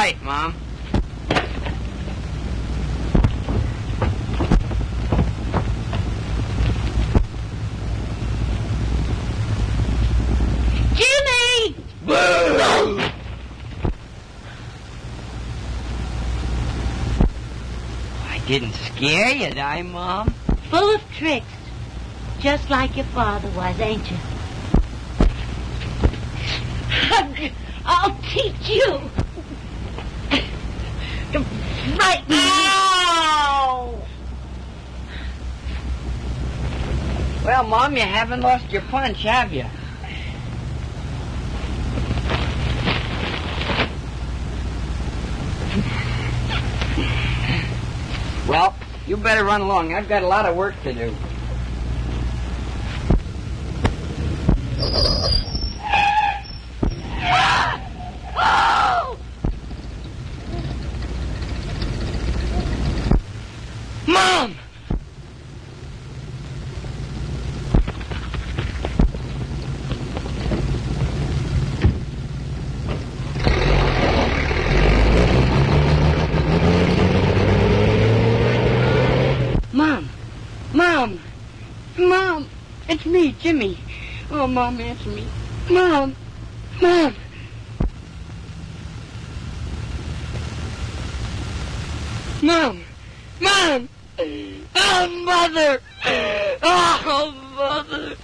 right, Mom. Jimmy! I didn't scare you, did I, Mom? Full of tricks. Just like your father was, ain't you? I'll teach you. To frighten me. Ow! Well, Mom, you haven't lost your punch, have you? Well, you better run along. I've got a lot of work to do. Mom! Mom! It's me, Jimmy. Oh, Mom, answer me. Mom! Mom! Mom! Mom! Oh, Mother! Oh, Mother!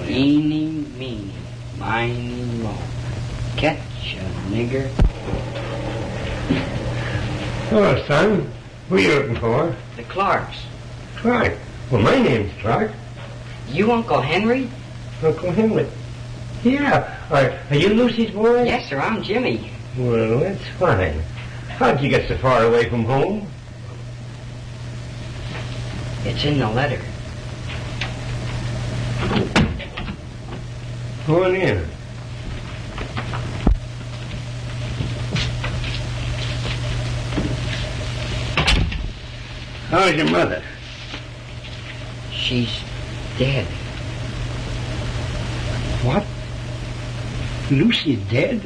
Eeny, meeny, miny, mo. Catch a nigger. Hello, son. Who are you looking for? The Clarks. Clark. Well, my name's Clark. You Uncle Henry? Uncle Henry. Yeah. Are you Lucy's boy? Yes, sir. I'm Jimmy. Well, that's fine. How'd you get so far away from home? It's in the letter. Go on in. How's your mother? She's dead. What? Lucy's dead?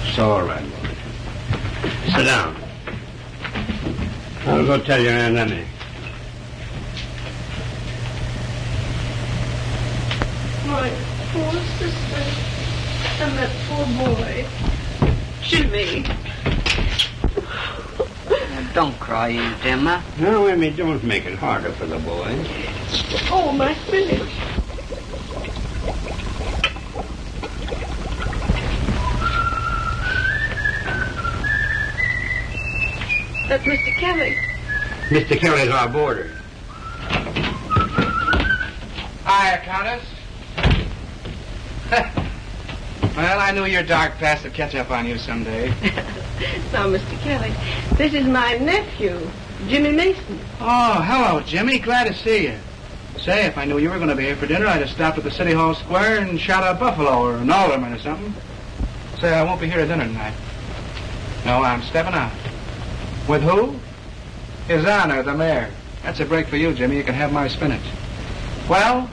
It's all right, boy. Sit down. I'll go tell your Aunt Emmy. My poor sister and that poor boy. Jimmy. Don't cry, Aunt Emma. No, Emmy, don't make it harder for the boy. Oh, my spinach. That's Mr. Kelly. Mr. Kelly's our boarder. Hiya, Countess. Well, I knew your dark past would catch up on you someday. Now, Mr. Kelly, this is my nephew, Jimmy Mason. Oh, hello, Jimmy. Glad to see you. Say, if I knew you were going to be here for dinner, I'd have stopped at the City Hall Square and shot a buffalo or an alderman or something. Say, I won't be here at dinner tonight. No, I'm stepping out. With who? His Honor, the mayor. That's a break for you, Jimmy. You can have my spinach. Well,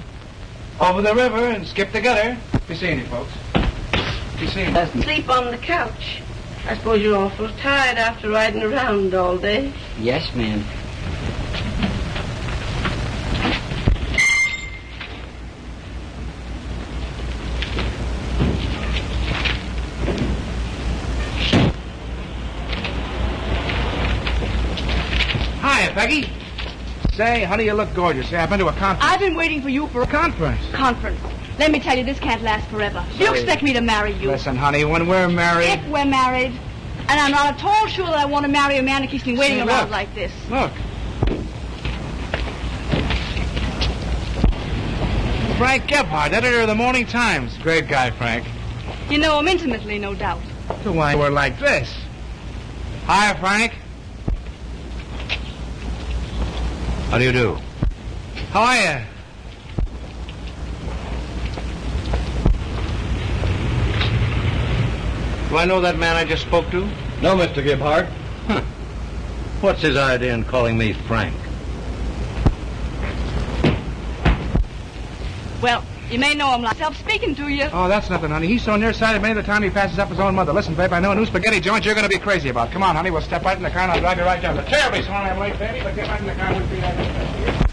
over the river and skip the gutter. Be seeing you, folks. Be seeing you. Sleep on the couch. I suppose you're awful tired after riding around all day. Yes, ma'am. Hiya, Peggy. Say, honey, you look gorgeous. Say, I've been to a conference. I've been waiting for you for a Conference? conference. Let me tell you, this can't last forever. You expect me to marry you. Listen, honey, when we're married... If we're married, and I'm not at all sure that I want to marry a man who keeps me waiting See, around look. like this. Look, Frank Gebhardt, editor of the Morning Times. Great guy, Frank. You know him intimately, no doubt. So why we're like this? Hi, Frank. How do you do? How are you? Do I know that man I just spoke to? No, Mr. Gebhardt. Huh. What's his idea in calling me Frank? Well, you may know him myself speaking to you. Oh, that's nothing, honey. He's so nearsighted many of the time he passes up his own mother. Listen, babe, I know a new spaghetti joint you're going to be crazy about. Come on, honey, we'll step right in the car and I'll drive you right down. Terribly sorry I'm late, baby, but get right in the car and we'll be there.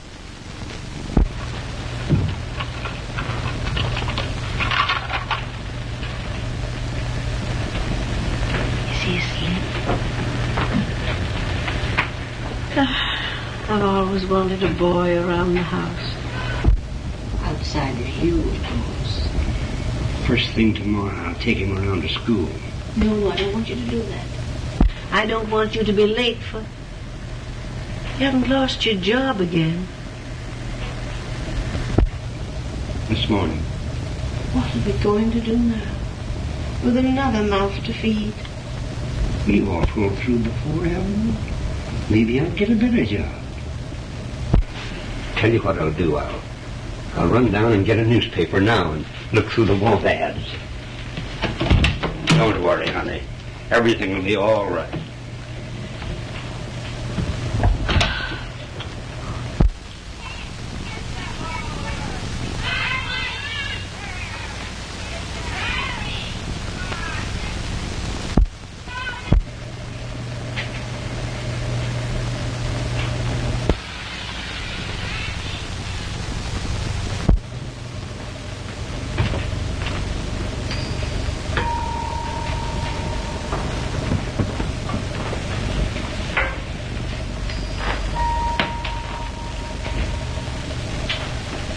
I've always wanted a boy around the house. Outside of you, of course. First thing tomorrow, I'll take him around to school. No, I don't want you to do that. I don't want you to be late for... You haven't lost your job again. This morning. What are we going to do now? With another mouth to feed? We've all pulled through before, haven't we? Maybe I'll get a better job. Tell you what I'll do. I'll run down and get a newspaper now and look through the want ads. Don't worry, honey. Everything will be all right.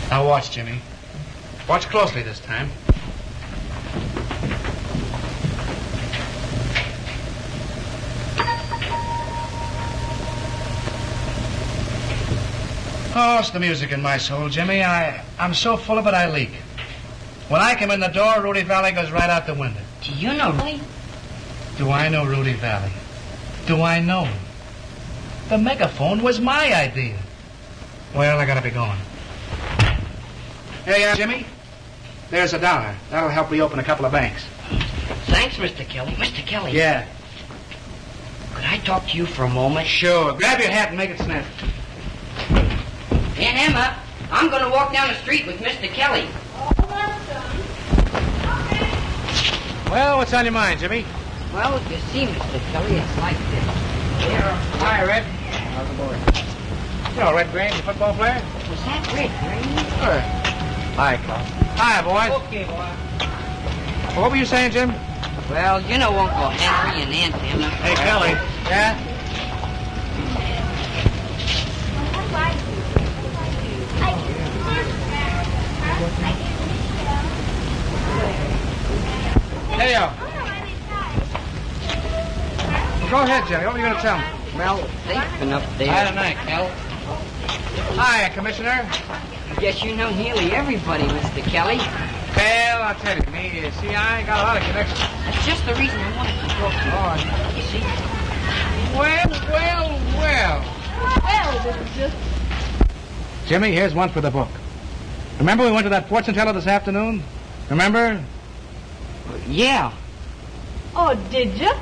Now watch, Jimmy. Watch closely this time. Oh, it's the music in my soul, Jimmy. I'm so full of it I leak. When I come in the door, Rudy Valley goes right out the window. Do you know Rudy? Do I know Rudy Valley? Do I know him? The megaphone was my idea. Well, I gotta be going. Hey, Jimmy, there's $1. That'll help reopen a couple of banks. Thanks, Mr. Kelly. Mr. Kelly. Yeah. Could I talk to you for a moment? Sure. Grab your hat and make it snap. Aunt Emma, I'm going to walk down the street with Mr. Kelly. Well, what's on your mind, Jimmy? Well, you see, Mr. Kelly, it's like this. Hi, Red. How's the boy? You know Red Green, the football player? Was that Red Green? Sure. Hi, Carl. Hi, boys. Okay, boy. Well, what were you saying, Jim? Well, you know Uncle Henry and Aunt Emma. Hey, Kelly. Yeah? Hey, yo. Well, go ahead, Jimmy. What were you going to tell me? Well, they've been up there. Hi tonight, Kel. Hi, Commissioner. Guess you know nearly everybody, Mr. Kelly. Well, I'll tell you, see, I got a lot of connections. That's just the reason I wanted to talk to you. Oh, You see? Well. Well, just... Jimmy, here's one for the book. Remember we went to that fortune teller this afternoon? Remember? Yeah. Oh, did you?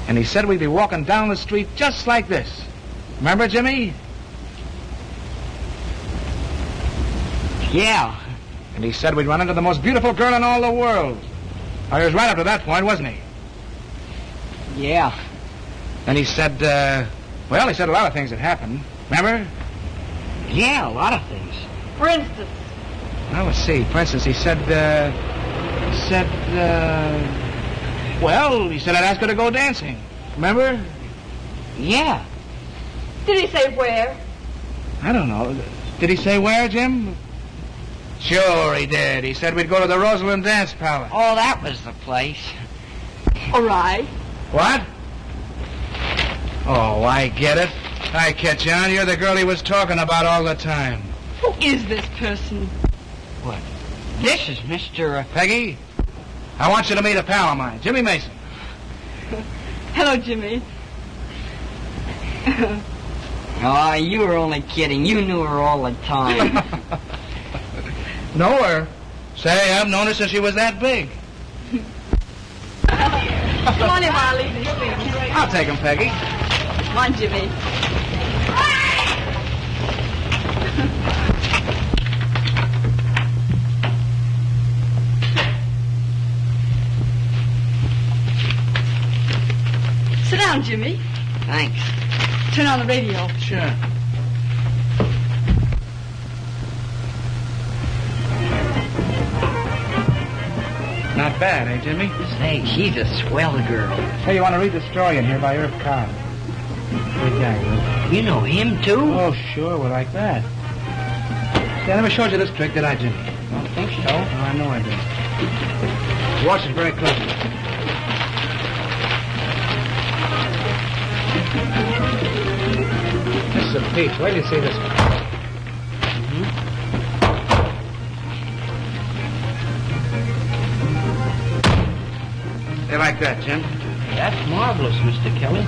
And he said we'd be walking down the street just like this. Remember, Jimmy? Yeah. And he said we'd run into the most beautiful girl in all the world. Oh, he was right up to that point, wasn't he? Yeah. And he said, he said a lot of things that happened. Remember? Yeah, a lot of things. For instance. Well, let's see. For instance, he said I'd ask her to go dancing. Remember? Yeah. Did he say where? I don't know. Did he say where, Jim? Sure he did. He said we'd go to the Rosalind Dance Palace. Oh, that was the place. All right. What? Oh, I get it. I catch on. You're the girl he was talking about all the time. Who is this person? What? This is Mr. Peggy, I want you to meet a pal of mine, Jimmy Mason. Hello, Jimmy. Oh, you were only kidding. You knew her all the time. Know her? Say, I've known her since she was that big. Come on in while I leave these things. I'll take him, Peggy. Come on, Jimmy. Sit down, Jimmy. Thanks. Turn on the radio. Sure. Not bad, eh, Jimmy? Say, she's a swell girl. Hey, you want to read the story in here by Orkow? Hey, Jack. You know him, too? Oh, sure, we're like that. See, I never showed you this trick, did I, Jimmy? Don't think so. Oh, I know I did. Watch it very closely. This is a peach. Where do you see this? They like that, Jim? That's marvelous, Mr. Kelly.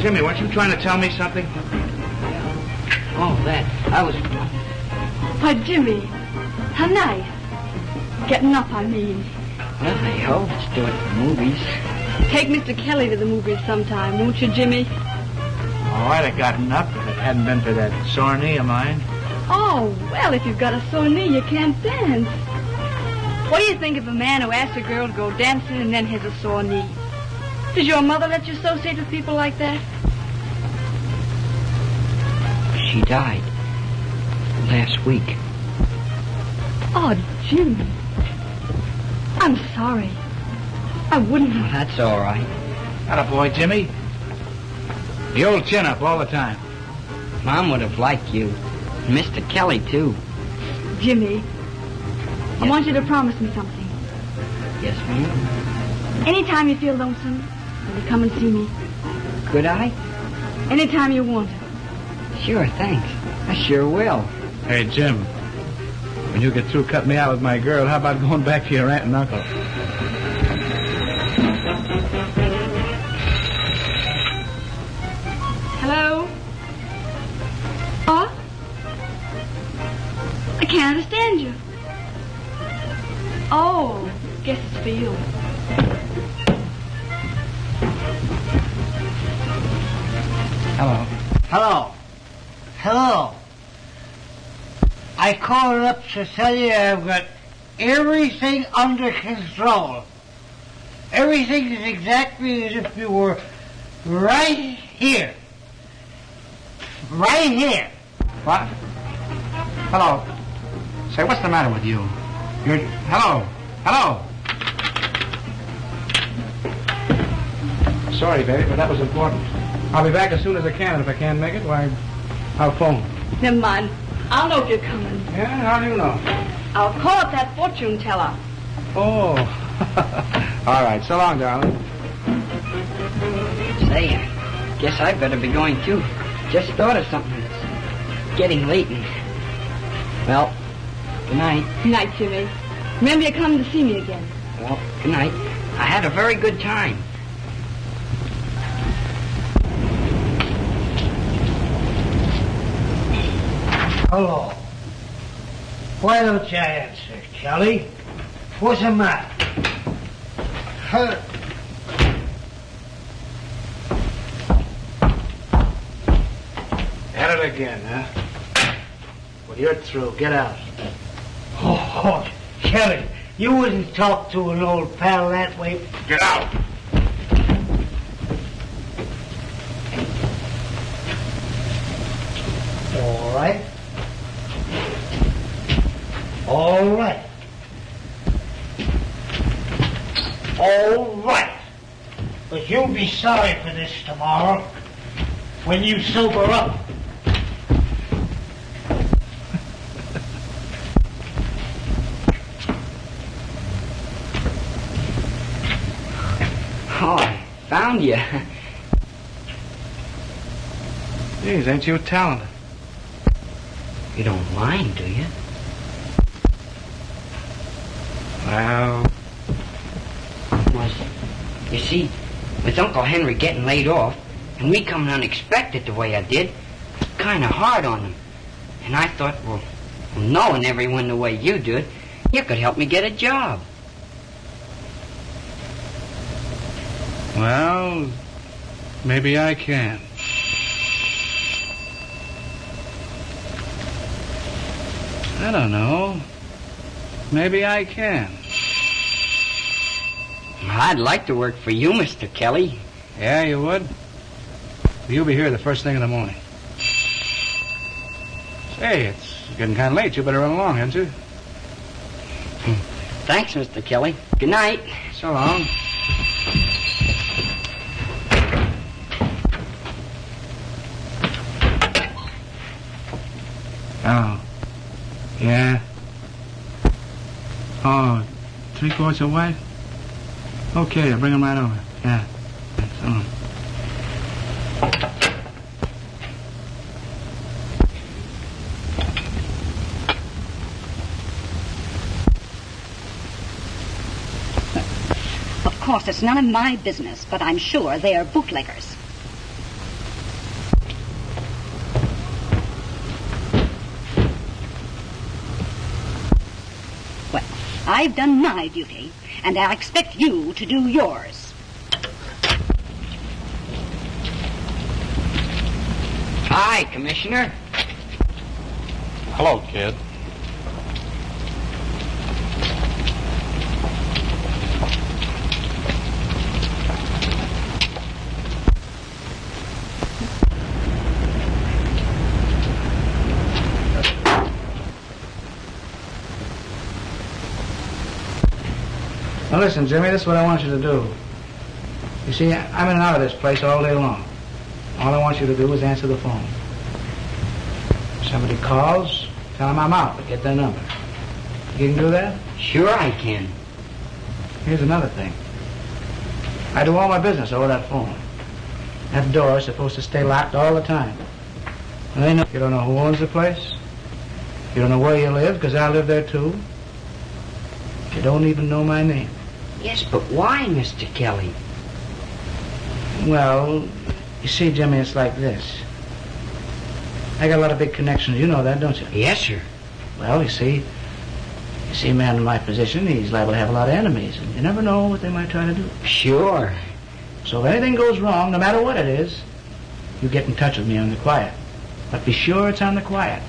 Jimmy, weren't you trying to tell me something? Oh, that. I was... Why, Jimmy, how nice. Getting up, I mean. Well, I hope it's doing the movies. Take Mr. Kelly to the movies sometime, won't you, Jimmy? Oh, I'd have gotten up if it hadn't been for that sore knee of mine. Oh, well, if you've got a sore knee, you can't dance. What do you think of a man who asks a girl to go dancing and then has a sore knee? Does your mother let you associate with people like that? She died last week. Oh, Jimmy. I'm sorry. I wouldn't Well, have... that's all right. Attaboy, Jimmy. The old chin up all the time. Mom would have liked you. And Mr. Kelly, too. Jimmy, I Yes. want you to promise me something. Yes, ma'am? Anytime you feel lonesome, will you come and see me? Could I? Anytime you want to. Sure, thanks. I sure will. Hey, Jim. When you get through cutting me out with my girl, how about going back to your aunt and uncle? Hello? What? I can't understand you. Oh, guess it's for you. Hello. Hello. Hello. I called up to tell you I've got everything under control. Everything is exactly as if you were right here. Right here. What? Hello. Say, what's the matter with you? You're... Hello. Hello. Sorry, baby, but that was important. I'll be back as soon as I can, and if I can't make it, why, I'll phone. Never mind. I'll know if you're coming. Yeah, how do you know? I'll call up that fortune teller. Oh. All right, so long, darling. Say, I guess I better be going, too. Just thought of something. It's getting late and... Well, good night. Good night, Jimmy. Remember you're coming to see me again. Well, good night. I had a very good time. Hello. Why don't you answer, Kelly? What's the matter? Huh? At it again, huh? Well, you're through. Get out. Oh, Kelly, you wouldn't talk to an old pal that way. Get out. All right. All right. All right. But you'll be sorry for this tomorrow when you sober up. Oh, found you. Geez, ain't you talented? You don't mind, do you? Well, You see, with Uncle Henry getting laid off, and we coming unexpected the way I did, it's kind of hard on him. And I thought, well, knowing everyone the way you do it, you could help me get a job. well, maybe I can. I don't know. Maybe I can. I'd like to work for you, Mr. Kelly. Yeah, you would? You'll be here the first thing in the morning. Say, it's getting kind of late. You better run along, hadn't you? Thanks, Mr. Kelly. Good night. So long. Oh. Yeah. Oh, 3 quarts of white? Okay, I'll bring them right over. Yeah. So long. Of course, it's none of my business, but I'm sure they are bootleggers. Well, I've done my duty, and I expect you to do yours. Hi, Commissioner. Hello, kid. Now listen, Jimmy, this is what I want you to do. You see, I'm in and out of this place all day long. All I want you to do is answer the phone. If somebody calls, tell them I'm out, but get their number. You can do that? Sure I can. Here's another thing. I do all my business over that phone. That door is supposed to stay locked all the time. And they know you don't know who owns the place. You don't know where you live, because I live there too. You don't even know my name. Yes, but why, Mr. Kelly? Well, you see, Jimmy, it's like this. I got a lot of big connections. You know that, don't you? Yes, sir. Well, you see, a man in my position, he's liable to have a lot of enemies, and you never know what they might try to do. Sure. So if anything goes wrong, no matter what it is, you get in touch with me on the quiet. But be sure it's on the quiet.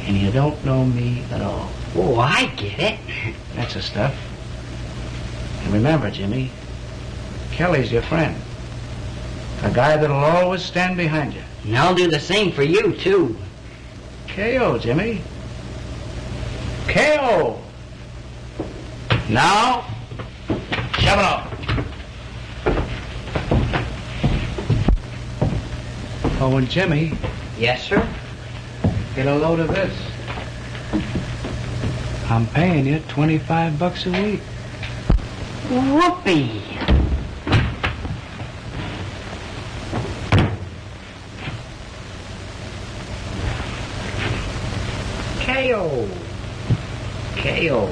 And you don't know me at all. Oh, I get it. That's the stuff. And remember, Jimmy, Kelly's your friend. A guy that'll always stand behind you. And I'll do the same for you, too. K.O., Jimmy. K.O. Now, shove it off. Oh, and Jimmy, Yes, sir? get a load of this. I'm paying you $25 a week. Whoopee. K.O. K.O.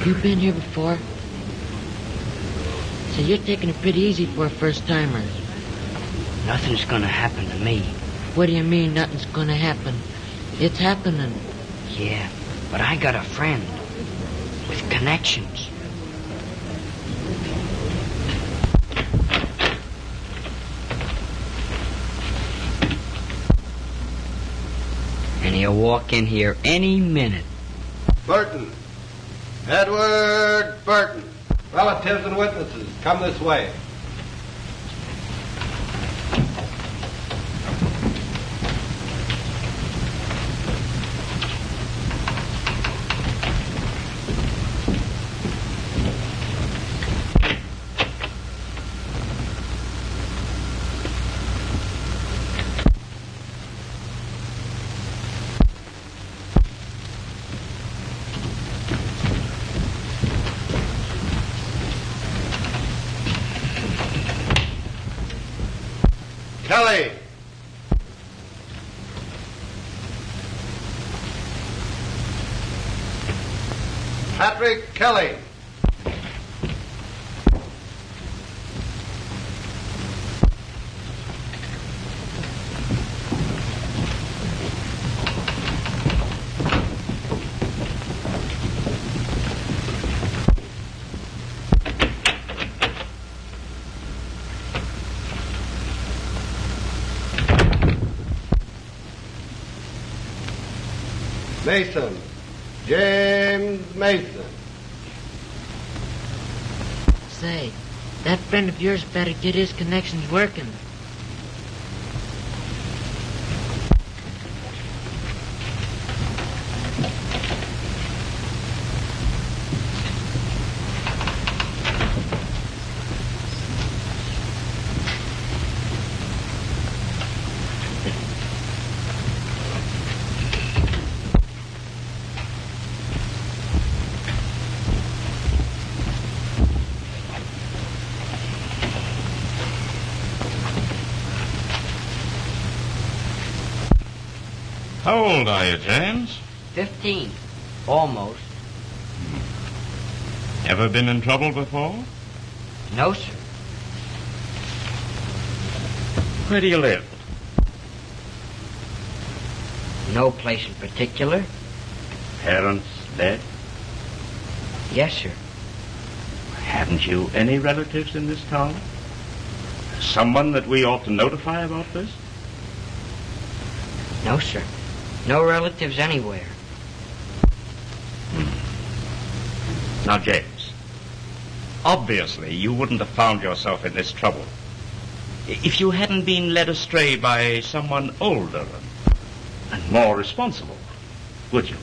You been here before? So you're taking it pretty easy for a first-timer. Nothing's gonna happen to me. What do you mean nothing's gonna happen? It's happening. Yeah, but I got a friend with connections. And he'll walk in here any minute. Burton. Edward Burton. Relatives and witnesses, come this way. Kelly. Patrick Kelly. Mason. James Mason. Say, that friend of yours better get his connections working. How old are you, James? 15. Almost. Ever been in trouble before? No, sir. Where do you live? No place in particular. Parents dead? Yes, sir. Haven't you any relatives in this town? Someone that we ought to notify about this? No, sir. No relatives anywhere. Now, James, obviously you wouldn't have found yourself in this trouble if you hadn't been led astray by someone older and more responsible, would you?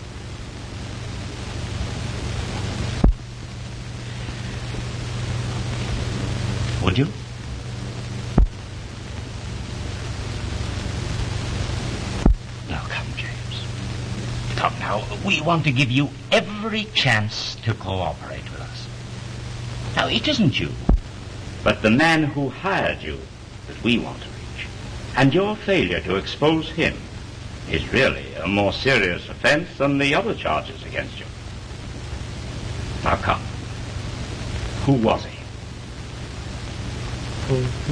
Would you? Come now, we want to give you every chance to cooperate with us. Now, it isn't you, but the man who hired you that we want to reach. And your failure to expose him is really a more serious offense than the other charges against you. Now, come. Who was he?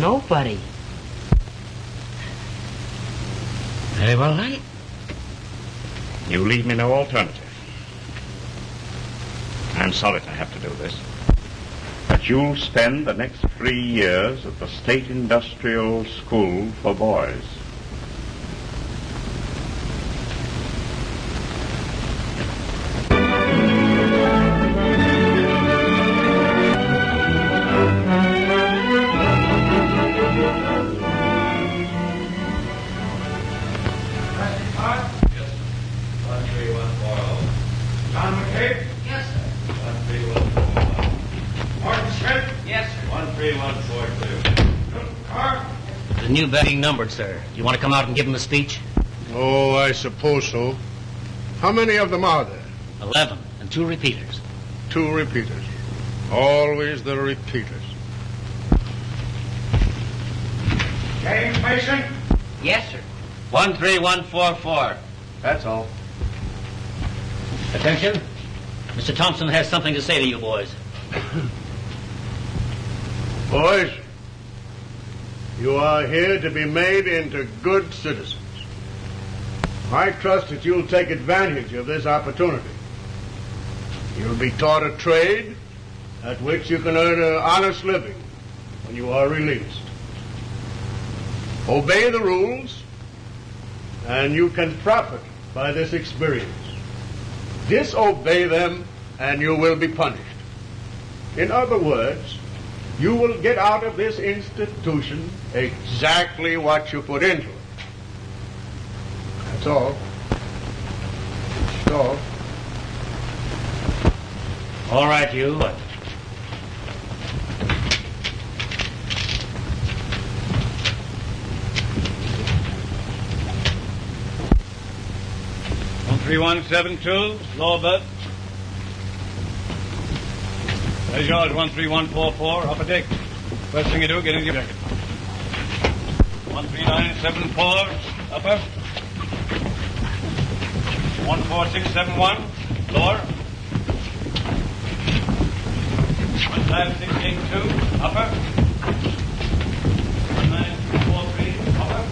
Nobody. Very well, then. You leave me no alternative. I'm sorry to have to do this, but you'll spend the next 3 years at the State Industrial School for Boys. New betting numbered, sir. You want to come out and give him a speech? Oh, I suppose so. How many of them are there? 11, and 2 repeaters. 2 repeaters. Always the repeaters. James Mason? Yes, sir. 13144. That's all. Attention. Mr. Thompson has something to say to you boys. Boys, you are here to be made into good citizens. I trust that you'll take advantage of this opportunity. You'll be taught a trade at which you can earn an honest living when you are released. Obey the rules, and you can profit by this experience. Disobey them, and you will be punished. In other words, you will get out of this institution exactly what you put into it. That's all. That's all. All right, you. 13172, lower berth. There's yours, 13144, upper deck. First thing you do, get in your jacket. 13974, upper. 14671, lower. 15682, upper. 19243, upper.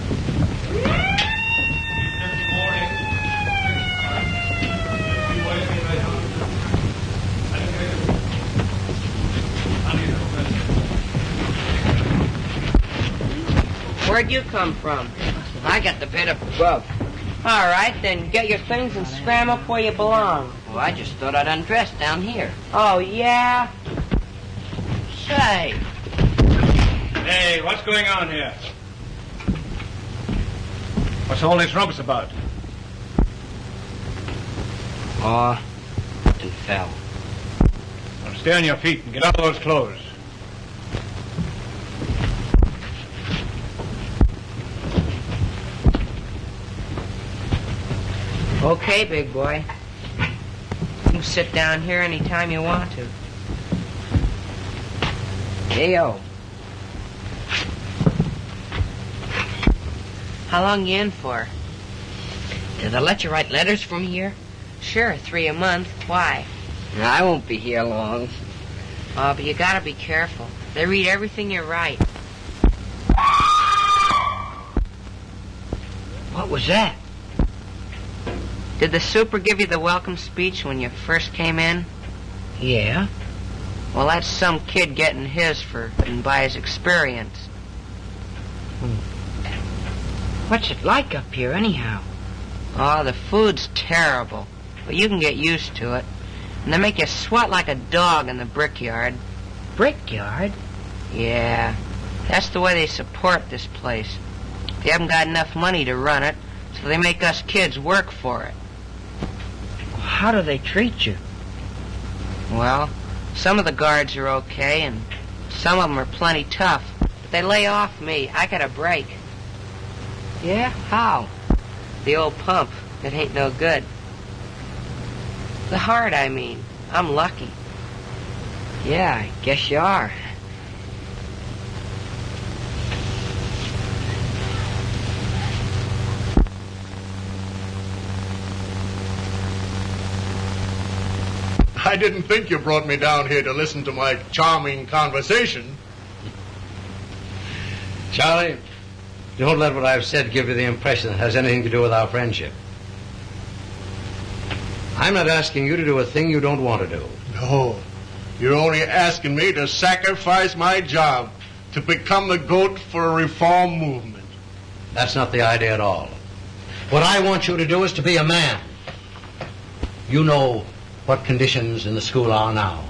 348. Where'd you come from? I got the bit above. All right, then get your things and scram up where you belong. Well, I just thought I'd undress down here. Oh, yeah? Say. Hey, what's going on here? What's all this rumpus about? Oh, something fell. Well, stay on your feet and get out of those clothes. Okay, big boy. You can sit down here anytime you want to. Hey-o. How long you in for? Did they let you write letters from here? Sure, 3 a month. Why? I won't be here long. Oh, but you gotta be careful. They read everything you write. What was that? Did the super give you the welcome speech when you first came in? Yeah. Well, that's some kid getting his for and by his experience. What's it like up here, anyhow? Oh, the food's terrible, but you can get used to it. And they make you sweat like a dog in the brickyard. Brickyard? Yeah, that's the way they support this place. They haven't got enough money to run it, so they make us kids work for it. How do they treat you? Well, some of the guards are okay, and some of them are plenty tough. But they lay off me. I got a break. Yeah? How? The old pump. It ain't no good. The heart, I mean. I'm lucky. Yeah, I guess you are. I didn't think you brought me down here to listen to my charming conversation. Charlie, don't let what I've said give you the impression it has anything to do with our friendship. I'm not asking you to do a thing you don't want to do. No, you're only asking me to sacrifice my job to become the goat for a reform movement. That's not the idea at all. What I want you to do is to be a man. You know what conditions in the school are now.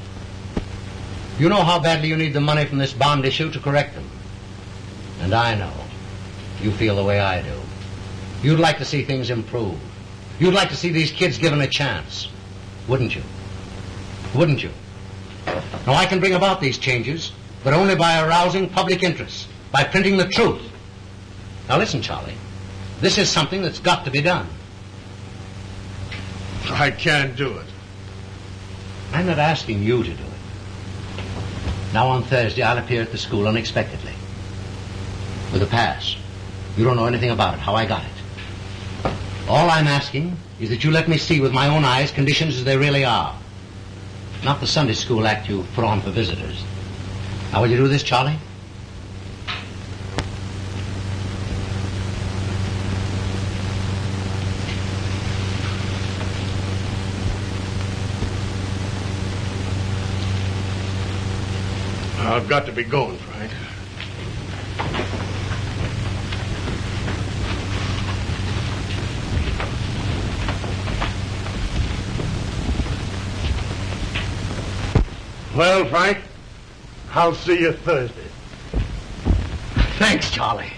You know how badly you need the money from this bond issue to correct them. And I know you feel the way I do. You'd like to see things improve. You'd like to see these kids given a chance. Wouldn't you? Wouldn't you? Now, I can bring about these changes, but only by arousing public interest, by printing the truth. Now, listen, Charlie. This is something that's got to be done. I can't do it. I'm not asking you to do it. Now, on Thursday, I'll appear at the school unexpectedly. With a pass. You don't know anything about it, how I got it. All I'm asking is that you let me see with my own eyes conditions as they really are. not the Sunday school act you put on for visitors. Now, will you do this, Charlie? I've got to be going, Frank. Well, Frank, I'll see you Thursday. Thanks, Charlie.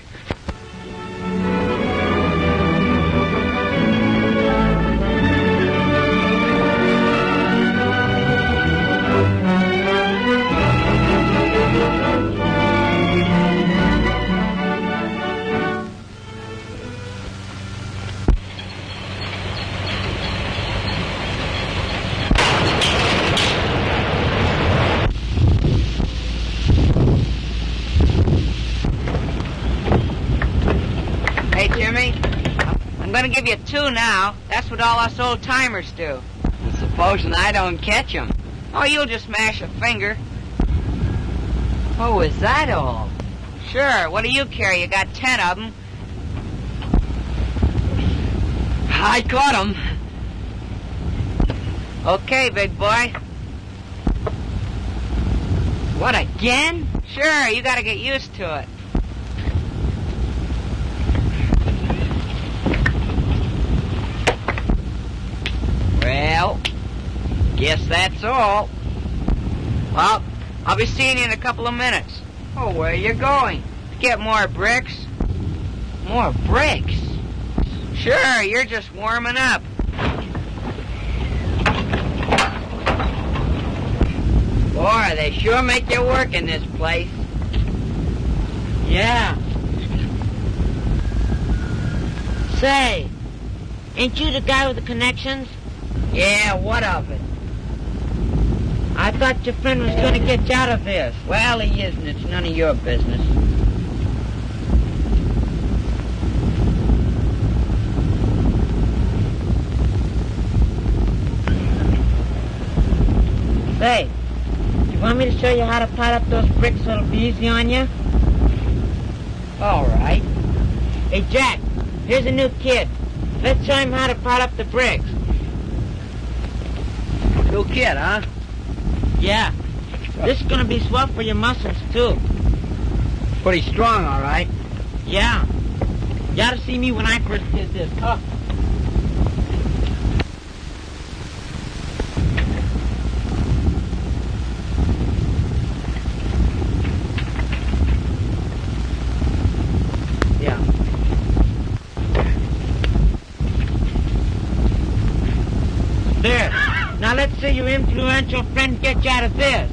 Give you 2 now. That's what all us old-timers do. And supposing I don't catch 'em? Oh, you'll just mash a finger. Oh, is that all? Sure. What do you care? You got 10 of them. I caught 'em. Okay, big boy. What, again? Sure, you gotta get used to it. Well, guess that's all. Well, I'll be seeing you in a couple of minutes. Oh, where are you going? To get more bricks. More bricks? Sure, you're just warming up. Boy, they sure make you work in this place. Yeah. Say, ain't you the guy with the connections? Yeah, what of it? I thought your friend was going to get you out of this. Well, he isn't. It's none of your business. Say, you want me to show you how to pot up those bricks so it'll be easy on you? All right. Hey, Jack, here's a new kid. Let's show him how to pot up the bricks. New kid, huh? Yeah. This is going to be swell for your muscles, too. Pretty strong, all right. Yeah. You ought to see me when I first did this. Huh? Yeah. There. Now let's see your influential friend get you out of this.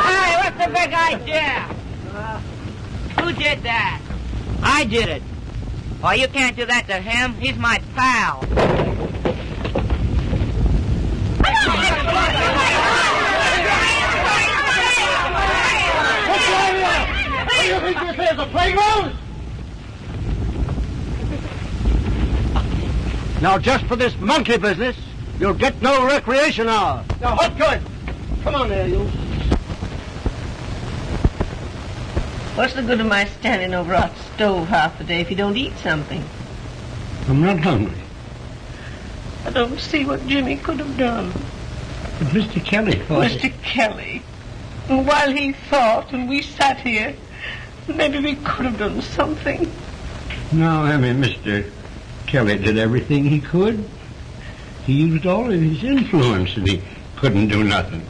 Hey, what's the big idea? Who did that? I did it. Oh, you can't do that to him. He's my pal. What do you think this is, a playground? Now, just for this monkey business, you'll get no recreation hour. Now, what good? Come on there, you. What's the good of my standing over our stove half the day if you don't eat something? I'm not hungry. I don't see what Jimmy could have done. But Mr. Kelly thought... Mr. Kelly. And while he thought and we sat here, maybe we could have done something. No, I mean, Mr. Kelly did everything he could. He used all of his influence and he couldn't do nothing.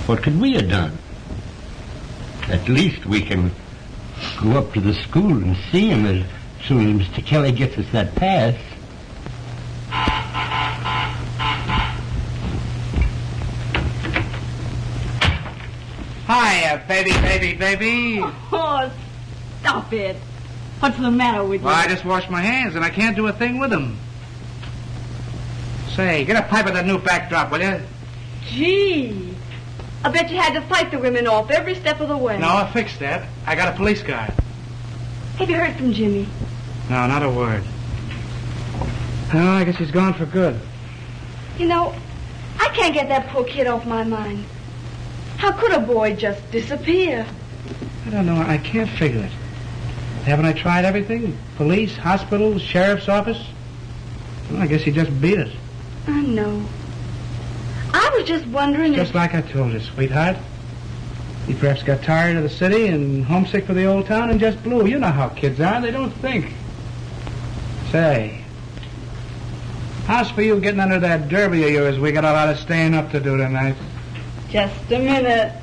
What could we have done? At least we can go up to the school and see him as soon as Mr. Kelly gets us that pass. Hiya, baby. Oh, stop it. What's the matter with you? Well, I just washed my hands and I can't do a thing with them. Say, get a pipe of that new backdrop, will you? Gee. I bet you had to fight the women off every step of the way. No, I fixed that. I got a police guard. Have you heard from Jimmy? No, not a word. No, I guess he's gone for good. You know, I can't get that poor kid off my mind. How could a boy just disappear? I don't know. I can't figure it. Haven't I tried everything? Police, hospital, sheriff's office? Well, I guess he just beat it. I know. I was just wondering Just like I told you, sweetheart. He perhaps got tired of the city and homesick for the old town and just blew. You know how kids are. They don't think. Say, how's for you getting under that derby of yours? We got a lot of staying up to do tonight. Just a minute.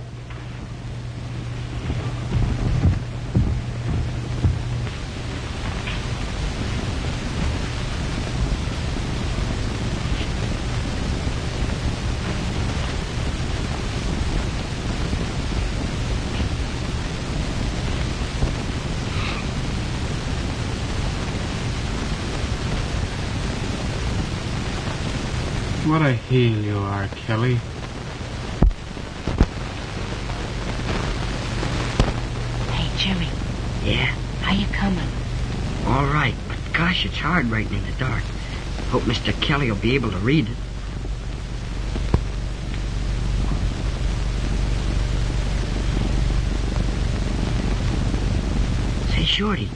What a heel you are, Kelly. Hey, Jimmy. Yeah? How you coming? All right, but gosh, it's hard writing in the dark. Hope Mr. Kelly will be able to read it. Say, Shorty.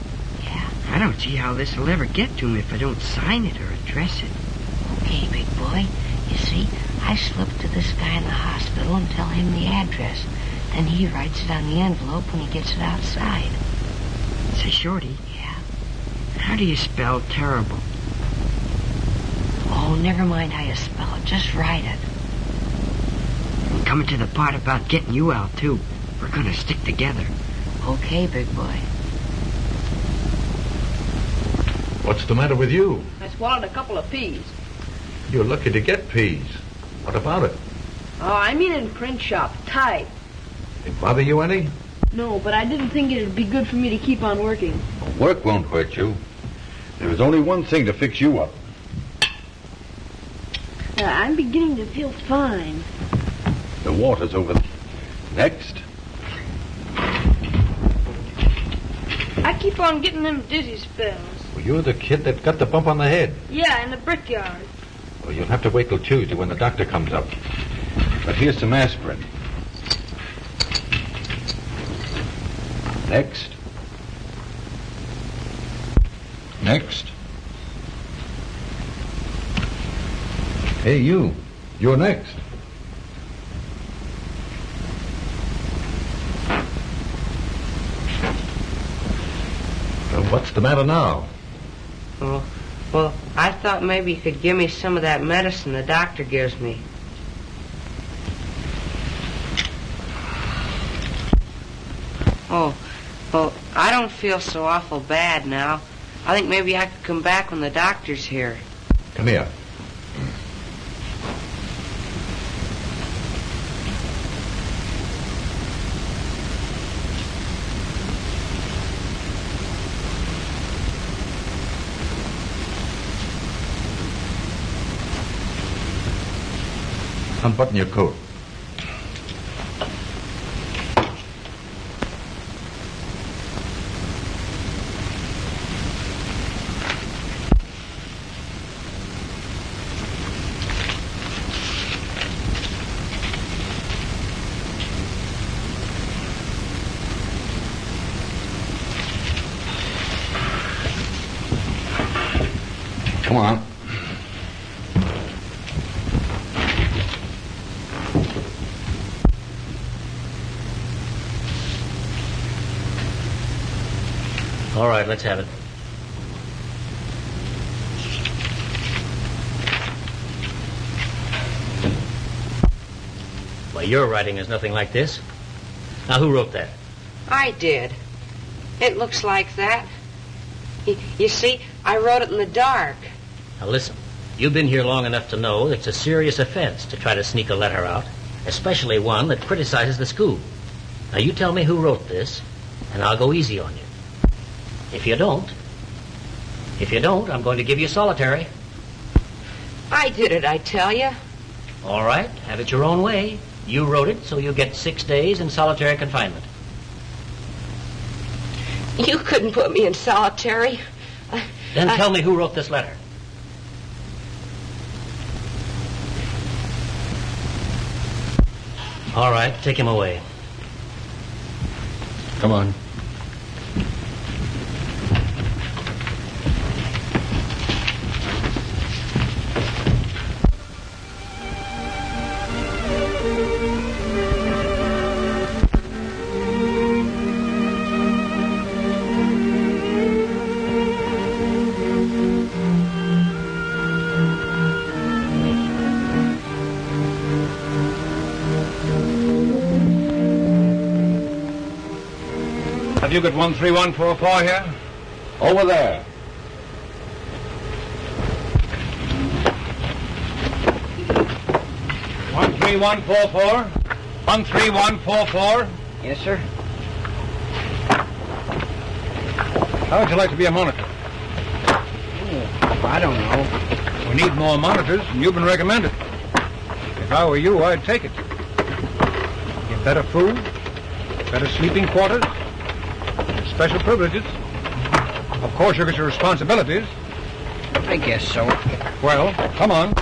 Yeah? I don't see how this will ever get to him if I don't sign it or address it. Okay, big boy. You see, I slip to this guy in the hospital and tell him the address. Then he writes it on the envelope when he gets it outside. Say, Shorty. Yeah? How do you spell terrible? Oh, never mind how you spell it. Just write it. I'm coming to the part about getting you out, too. We're gonna stick together. Okay, big boy. What's the matter with you? I swallowed a couple of peas. You're lucky to get peas. What about it? Oh, I mean in print shop, type. It bother you any? No, but I didn't think it'd be good for me to keep on working. Work won't hurt you. There is only one thing to fix you up. I'm beginning to feel fine. The water's over there. Next. I keep on getting them dizzy spells. Well, you're the kid that got the bump on the head. Yeah, in the brickyard. Well, you'll have to wait till Tuesday when the doctor comes up. But here's some aspirin. Next. Next. Hey, you. You're next. Well, what's the matter now? Well, I thought maybe you could give me some of that medicine the doctor gives me. Oh, well, I don't feel so awful bad now. I think maybe I could come back when the doctor's here. Come here. Unbutton your coat. Come on. All right, let's have it. Why, your writing is nothing like this. Now, who wrote that? I did. It looks like that. You see, I wrote it in the dark. Now, listen. You've been here long enough to know it's a serious offense to try to sneak a letter out, especially one that criticizes the school. Now, you tell me who wrote this, and I'll go easy on you. If you don't, I'm going to give you solitary. I did it, I tell you. All right, have it your own way. You wrote it, so you get 6 days in solitary confinement. You couldn't put me in solitary. Then tell me who wrote this letter. All right, take him away. Come on. Have you got 13144 here? Over there. One 13144. Yes, sir. How would you like to be a monitor? I don't know. We need more monitors, and you've been recommended. If I were you, I'd take it. Get better food, better sleeping quarters, special privileges. Of course, you get your responsibilities. I guess so. Well, come on.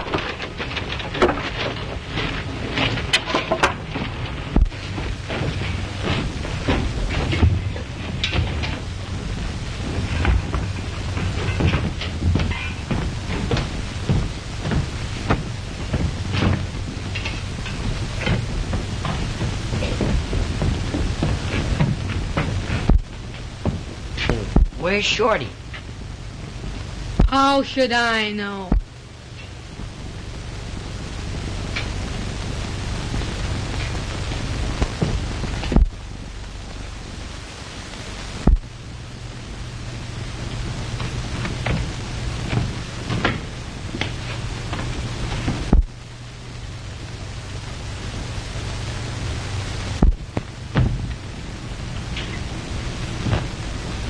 Where's Shorty? How should I know?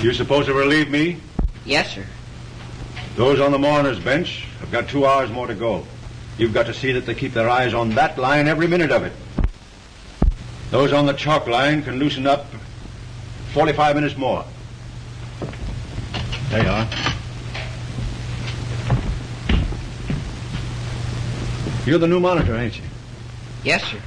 You supposed to relieve me? Yes, sir. Those on the mourner's bench have got 2 hours more to go. You've got to see that they keep their eyes on that line every minute of it. Those on the chalk line can loosen up 45 minutes more. There you are. You're the new monitor, ain't you? Yes, sir.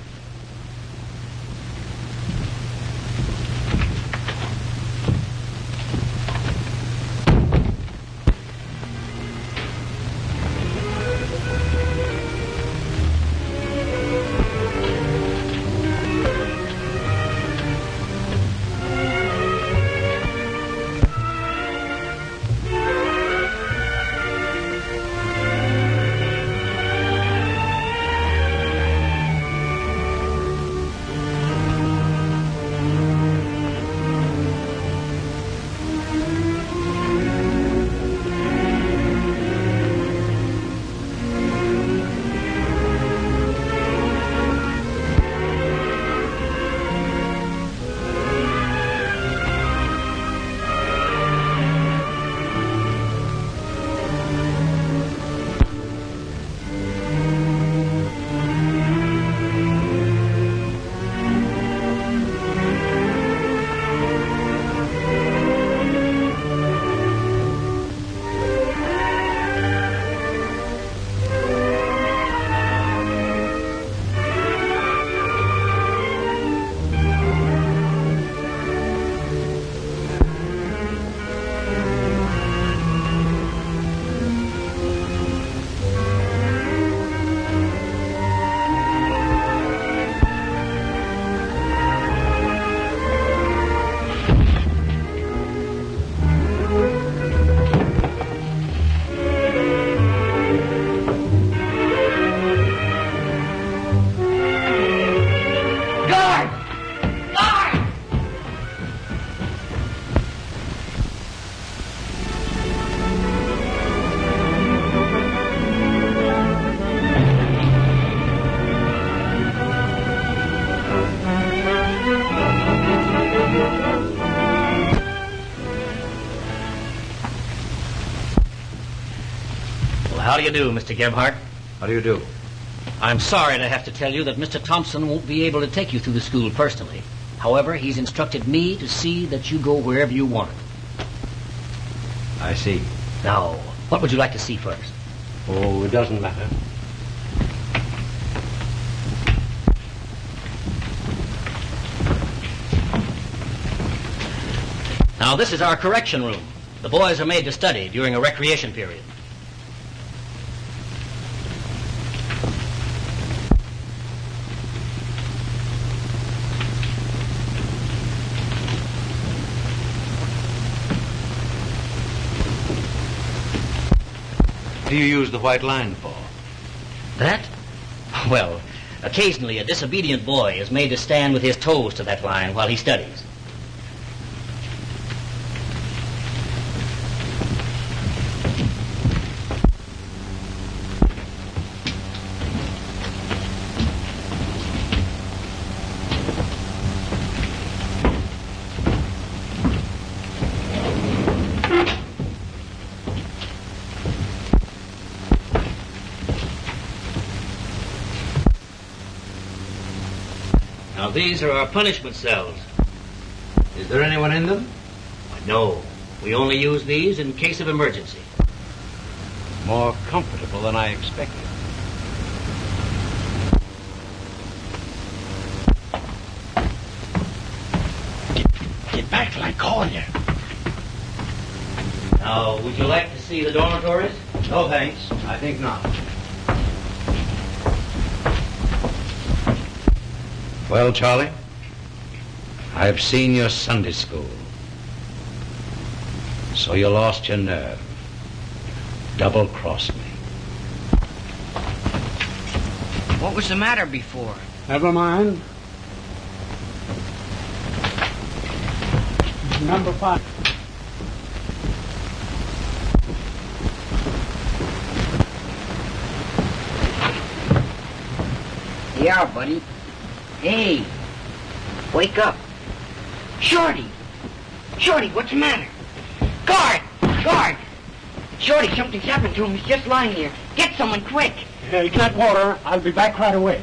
How do you do, Mr. Gebhardt? How do you do? I'm sorry to have to tell you that Mr. Thompson won't be able to take you through the school personally. However, he's instructed me to see that you go wherever you want. I see. Now, what would you like to see first? Oh, it doesn't matter. Now, this is our correction room. The boys are made to study during a recreation period. What do you use the white line for? That? Well, occasionally a disobedient boy is made to stand with his toes to that line while he studies. Now, these are our punishment cells. Is there anyone in them? No. We only use these in case of emergency. More comfortable than I expected. Get back till I call you. Now, would you like to see the dormitories? No, thanks. I think not. Well, Charlie, I've seen your Sunday school. So you lost your nerve. Double-crossed me. What was the matter before? Never mind. Number 5. Yeah, buddy. Hey, wake up. Shorty! Shorty, what's the matter? Guard! Guard! Shorty, something's happened to him. He's just lying here. Get someone quick. Get water. I'll be back right away.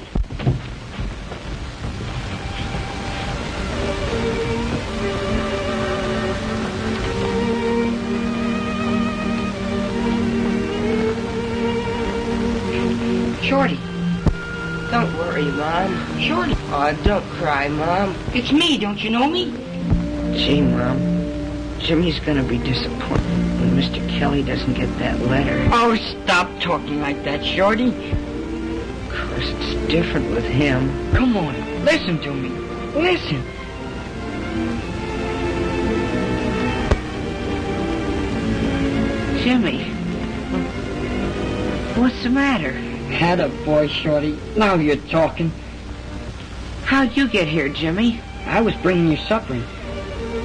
Shorty. Don't worry, Mom. Shorty. Oh, don't cry, Mom. It's me. Don't you know me? Gee, Mom. Jimmy's gonna be disappointed when Mr. Kelly doesn't get that letter. Oh, stop talking like that, Shorty. Of course, it's different with him. Come on, listen to me. Listen. Jimmy. What's the matter? Had a boy, Shorty. Now you're talking. How'd you get here, Jimmy? I was bringing you supper.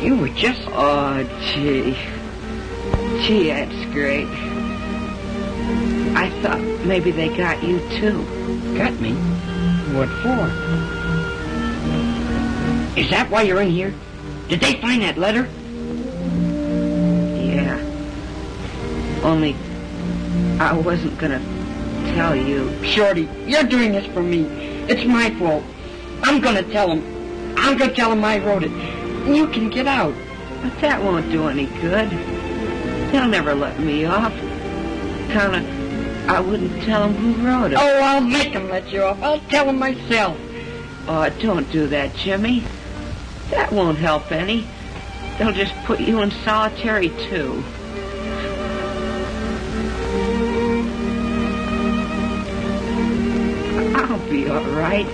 You were just... Oh, gee. Gee, that's great. I thought maybe they got you, too. Got me? What for? Is that why you're in here? Did they find that letter? Yeah. Only I wasn't gonna tell you. Shorty, you're doing this for me. It's my fault. I'm gonna tell him. I'm gonna tell him I wrote it. You can get out. But that won't do any good. They'll never let me off. I wouldn't tell him who wrote it. Oh, I'll make him let you off. I'll tell him myself. Oh, don't do that, Jimmy. That won't help any. They'll just put you in solitary, too. I'll be all right.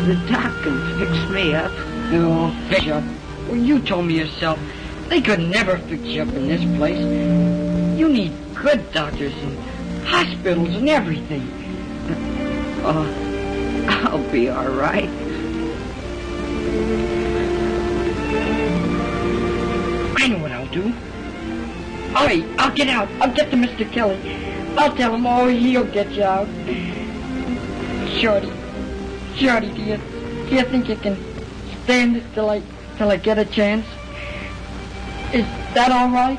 The doc can fix me up. No, fix you up. Well, you told me yourself. They could never fix you up in this place. You need good doctors and hospitals and everything. Oh, I'll be all right. I know what I'll do. All right, I'll get out. I'll get to Mr. Kelly. I'll tell him, oh, he'll get you out. Shorty, do you think you can stand it till I get a chance? Is that all right?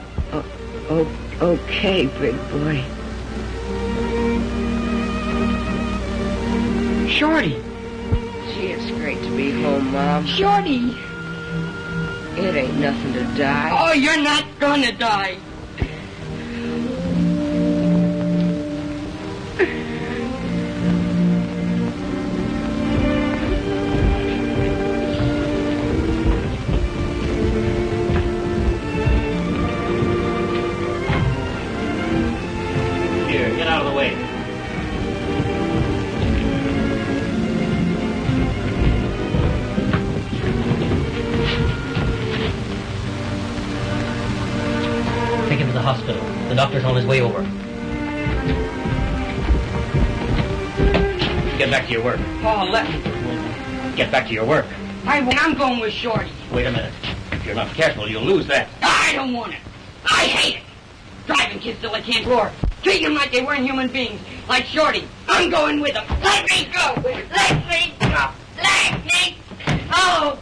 Okay, big boy. Shorty. Gee, it's great to be home, Mom. Shorty. It ain't nothing to die. Oh, you're not gonna die. Here, get out of the way. Take him to the hospital. The doctor's on his way over. Get back to your work. Paul, let me. Get back to your work. I'm going with Shorty. Wait a minute. If you're not careful, you'll lose that. I don't want it. I hate it. Driving kids till they can't walk. Treating them like they weren't human beings. Like Shorty. I'm going with them. Let me go. Let me go. Let me go.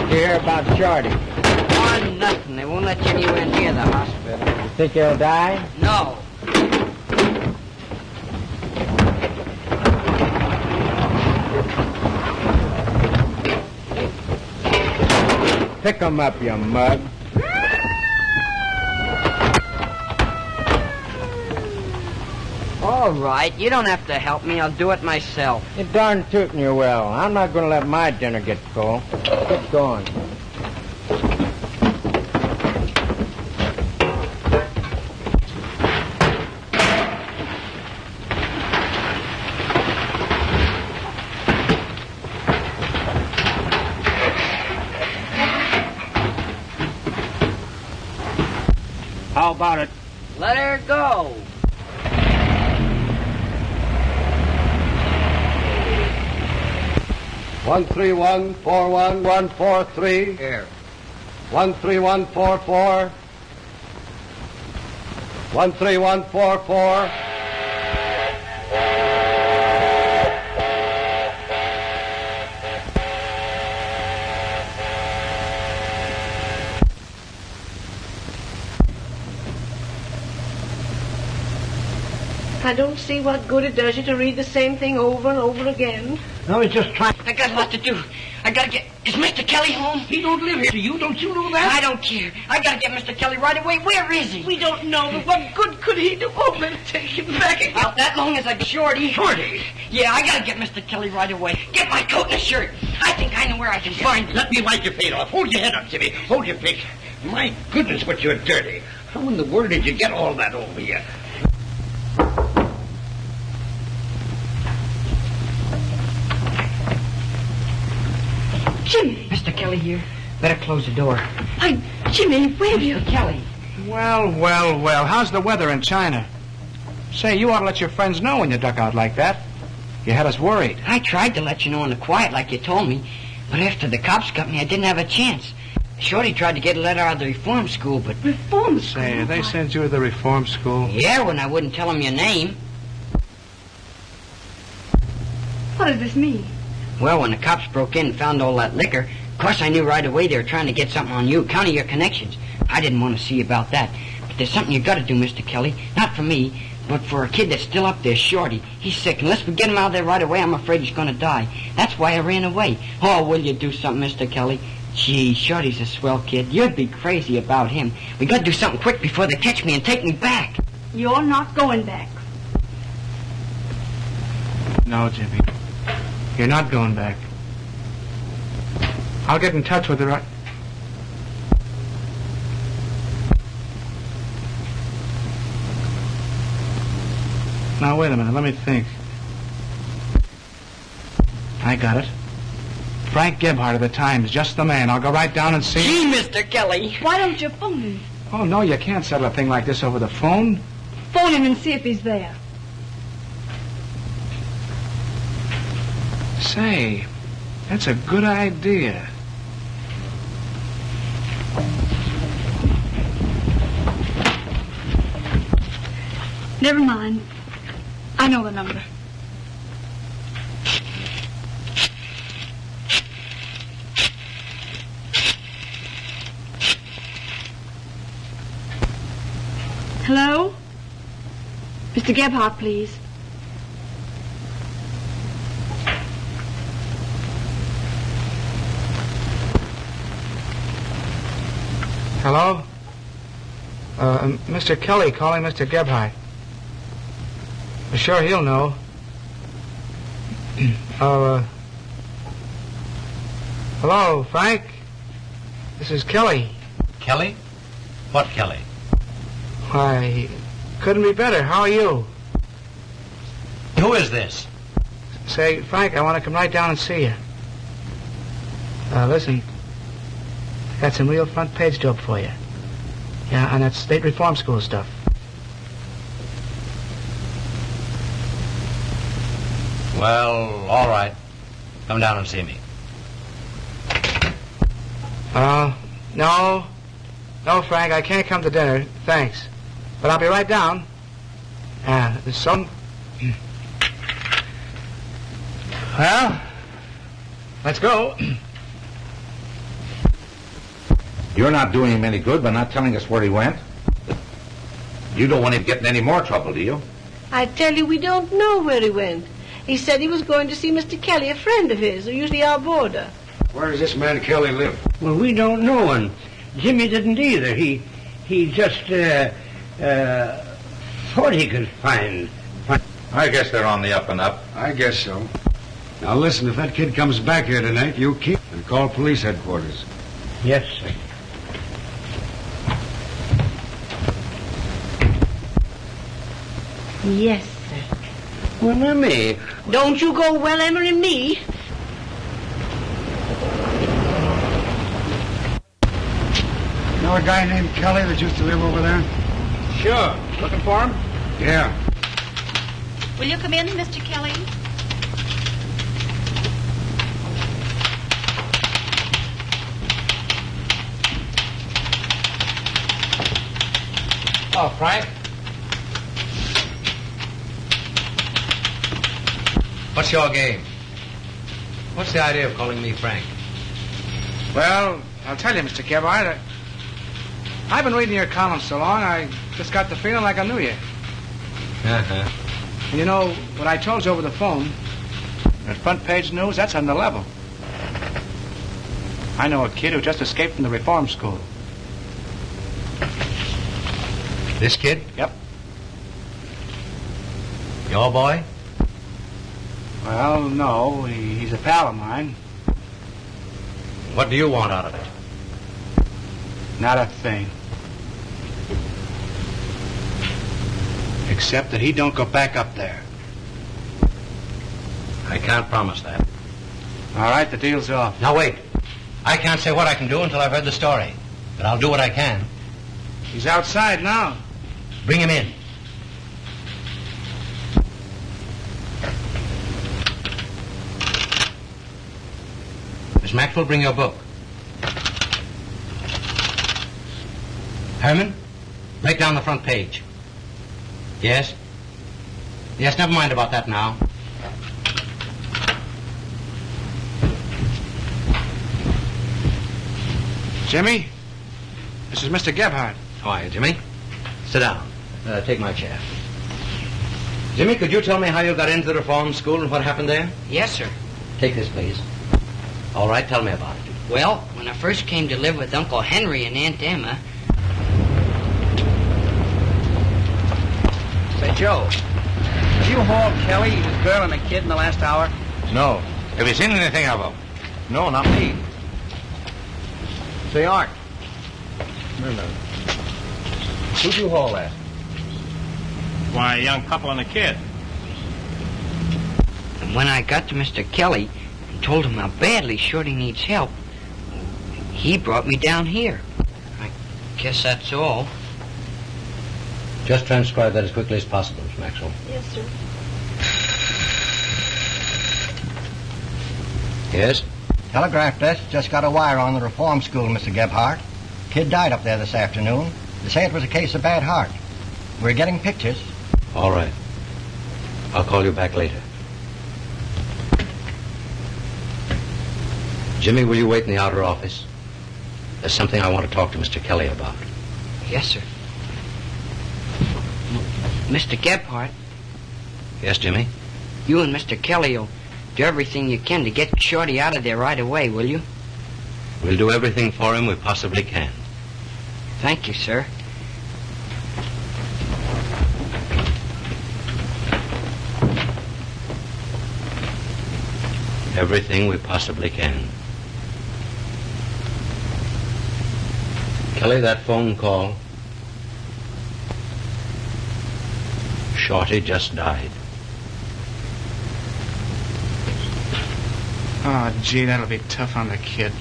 Hear about Shorty? Oh, nothing. They won't let you anywhere near the hospital. You think he'll die? No. Pick him up, you mug. All right. You don't have to help me. I'll do it myself. You're darn tootin' you will. I'm not going to let my dinner get full. Get going. How about it? Let her go. One 1314143. Here. 13144. 13144. I don't see what good it does you to read the same thing over and over again. No, he's just trying. I got a lot to do. I gotta get... Is Mr. Kelly home? He don't live here. Do you? Don't you know that? I don't care. I gotta get Mr. Kelly right away. Where is he? We don't know, but what good could he do? Oh, let's take him back again. Out that long as I get Shorty. Shorty? Yeah, I gotta get Mr. Kelly right away. Get my coat and a shirt. I think I know where I can find him. Let me wipe your feet off. Hold your head up, Jimmy. Hold your face. My goodness, but you're dirty. How in the world did you get all that over you? Jimmy. Mr. Kelly here. Better close the door. Jimmy, where have you... Mr. Kelly. Well. How's the weather in China? Say, you ought to let your friends know when you duck out like that. You had us worried. I tried to let you know in the quiet like you told me, but after the cops got me, I didn't have a chance. Shorty tried to get a letter out of the reform school, but... Reform school? Say, they sent you to the reform school? Yeah, when I wouldn't tell them your name. What does this mean? Well, when the cops broke in and found all that liquor, of course I knew right away they were trying to get something on you, counting your connections. I didn't want to see about that. But there's something you got to do, Mr. Kelly. Not for me, but for a kid that's still up there, Shorty. He's sick. Unless we get him out of there right away, I'm afraid he's going to die. That's why I ran away. Oh, will you do something, Mr. Kelly? Gee, Shorty's a swell kid. You'd be crazy about him. We got to do something quick before they catch me and take me back. You're not going back. No, Jimmy. You're not going back. I'll get in touch with her. Now, wait a minute. Let me think. I got it. Frank Gebhardt of the Times. Just the man. I'll go right down and see him. Gee, Mr. Kelly. Why don't you phone him? Oh, no, you can't settle a thing like this over the phone. Phone him and see if he's there. Say, that's a good idea. Never mind. I know the number. Hello? Mr. Gebhardt, please. Hello? Mr. Kelly calling Mr. Gebhardt. Sure, he'll know. Hello, Frank? This is Kelly. Kelly? What Kelly? Why, couldn't be better. How are you? Who is this? Say, Frank, I want to come right down and see you. Listen, I got some real front page dope for you. Yeah, on that state reform school stuff. Well, all right. Come down and see me. No. No, Frank, I can't come to dinner. Thanks. But I'll be right down. There's some... Well, let's go. You're not doing him any good by not telling us where he went. You don't want him getting any more trouble, do you? I tell you, we don't know where he went. He said he was going to see Mr. Kelly, a friend of his, who's usually our boarder. Where does this man Kelly live? Well, we don't know, and Jimmy didn't either. He just thought he could find. I guess they're on the up and up. I guess so. Now listen, if that kid comes back here tonight, you keep and call police headquarters. Yes, sir. Yes, sir. Well, Emmy. Don't you go well, Emmer and me. You know a guy named Kelly that used to live over there? Sure. Looking for him? Yeah. Will you come in, Mr. Kelly? Oh, Frank? What's your game? What's the idea of calling me Frank? Well, I'll tell you, Mr. Gebhardt. I've been reading your columns so long, I just got the feeling like I knew you. Uh-huh. And you know, what I told you over the phone, that front page news, that's on the level. I know a kid who just escaped from the reform school. This kid? Yep. Your boy? Well, no, he's a pal of mine. What do you want out of it? Not a thing. Except that he don't go back up there. I can't promise that. All right, the deal's off. Now, wait. I can't say what I can do until I've read the story. But I'll do what I can. He's outside now. Bring him in. Miss Maxwell, bring your book. Herman, break down the front page. Yes? Yes, never mind about that now. Jimmy, this is Mr. Gebhardt. How are you, Jimmy? Sit down. Take my chair. Jimmy, could you tell me how you got into the reform school and what happened there? Yes, sir. Take this, please. All right, tell me about it. Well, when I first came to live with Uncle Henry and Aunt Emma... Say, Joe, have you hauled Kelly, his girl, and a kid in the last hour? No. Have you seen anything of him? No, not me. Say, Art. Wait a minute. Who'd you haul at? Why, a young couple and a kid. And when I got to Mr. Kelly and told him how badly Shorty needs help, he brought me down here. I guess that's all. Just transcribe that as quickly as possible, Miss Maxwell. Yes, sir. Yes? Telegraph desk just got a wire on the reform school, Mr. Gebhardt. Kid died up there this afternoon. They say it was a case of bad heart. We're getting pictures. All right. I'll call you back later. Jimmy, will you wait in the outer office? There's something I want to talk to Mr. Kelly about. Yes, sir. Mr. Gebhardt. Yes, Jimmy? You and Mr. Kelly will do everything you can to get Shorty out of there right away, will you? We'll do everything for him we possibly can. Thank you, sir. Everything we possibly can. Kelly, that phone call. Shorty just died. Oh, gee, that'll be tough on the kid.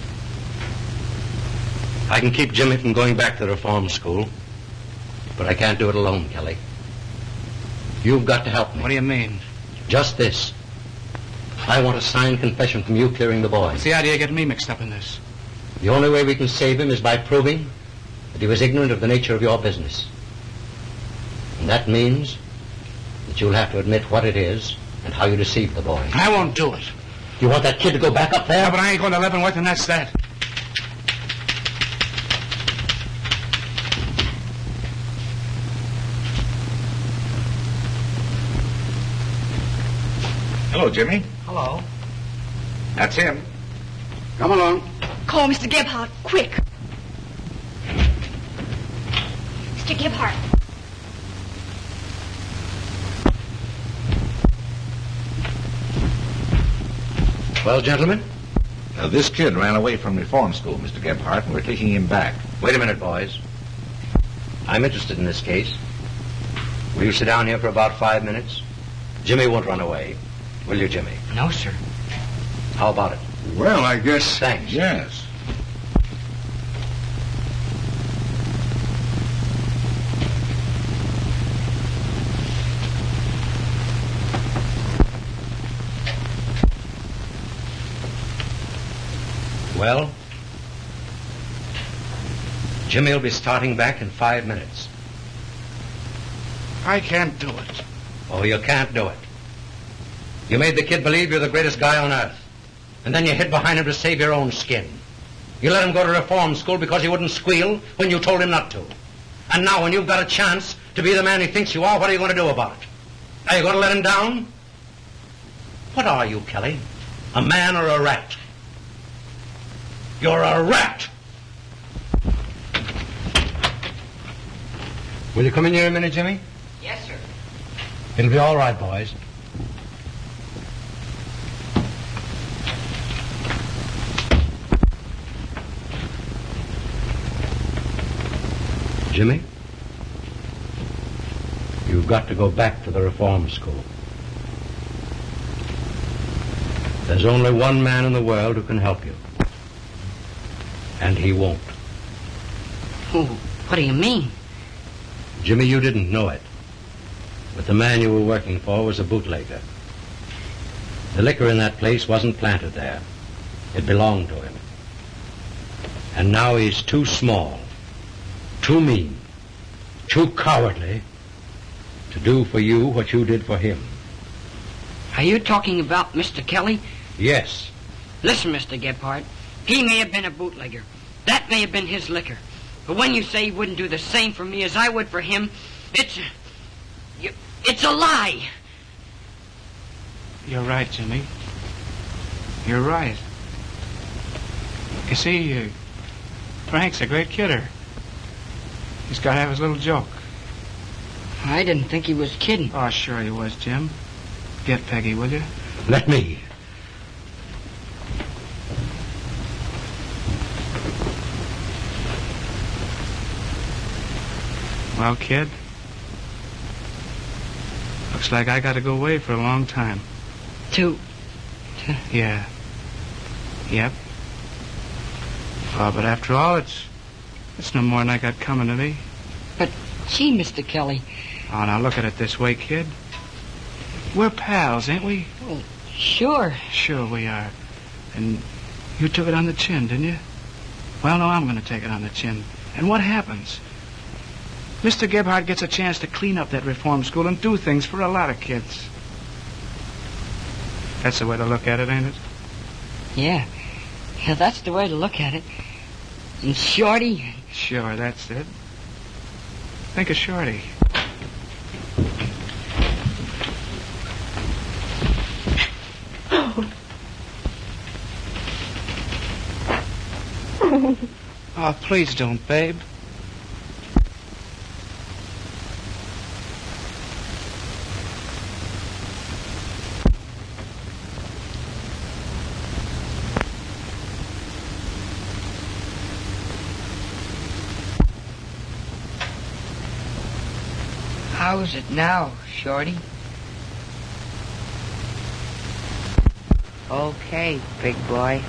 I can keep Jimmy from going back to the reform school, but I can't do it alone, Kelly. You've got to help me. What do you mean? Just this. I want a signed confession from you clearing the boy. What's the idea of getting me mixed up in this? The only way we can save him is by proving that he was ignorant of the nature of your business. And that means that you'll have to admit what it is and how you deceived the boy. I won't do it. You want that kid to go back up there? Yeah, but I ain't going to Leavenworth, and that's that. Hello, Jimmy. Hello. That's him. Come along. Call Mr. Gebhardt, quick. Mr. Gebhardt. Well, gentlemen? This kid ran away from reform school, Mr. Gebhardt, and we're taking him back. Wait a minute, boys. I'm interested in this case. Will you sit down here for about 5 minutes? Jimmy won't run away. Will you, Jimmy? No, sir. How about it? Well, I guess... Thanks. Yes. Well, Jimmy will be starting back in 5 minutes. I can't do it. Oh, you can't do it. You made the kid believe you're the greatest guy on earth. And then you hid behind him to save your own skin. You let him go to reform school because he wouldn't squeal when you told him not to. And now when you've got a chance to be the man he thinks you are, what are you going to do about it? Are you going to let him down? What are you, Kelly? A man or a rat? You're a rat! Will you come in here a minute, Jimmy? Yes, sir. It'll be all right, boys. Jimmy, you've got to go back to the reform school. There's only one man in the world who can help you. And he won't. Oh, what do you mean? Jimmy, you didn't know it, but the man you were working for was a bootlegger. The liquor in that place wasn't planted there. It belonged to him. And now he's too small, too mean, too cowardly to do for you what you did for him. Are you talking about Mr. Kelly? Yes. Listen, Mr. Gebhardt, he may have been a bootlegger. That may have been his liquor. But when you say he wouldn't do the same for me as I would for him, it's a lie. You're right, Jimmy. You're right. You see, Frank's a great kidder. He's got to have his little joke. I didn't think he was kidding. Oh, sure he was, Jim. Get Peggy, will you? Let me. Well, kid, looks like I got to go away for a long time. Yeah. Yep. But after all, it's no more than I got coming to me. But, gee, Mr. Kelly. Oh, now look at it this way, kid. We're pals, ain't we? Well, sure. Sure we are. And you took it on the chin, didn't you? Well, no, I'm going to take it on the chin. And what happens? Mr. Gebhardt gets a chance to clean up that reform school and do things for a lot of kids. That's the way to look at it, ain't it? Yeah. Yeah, that's the way to look at it. And Shorty? Sure, that's it. Think of Shorty. Oh, please don't, babe. How's it now, Shorty? Okay, big boy.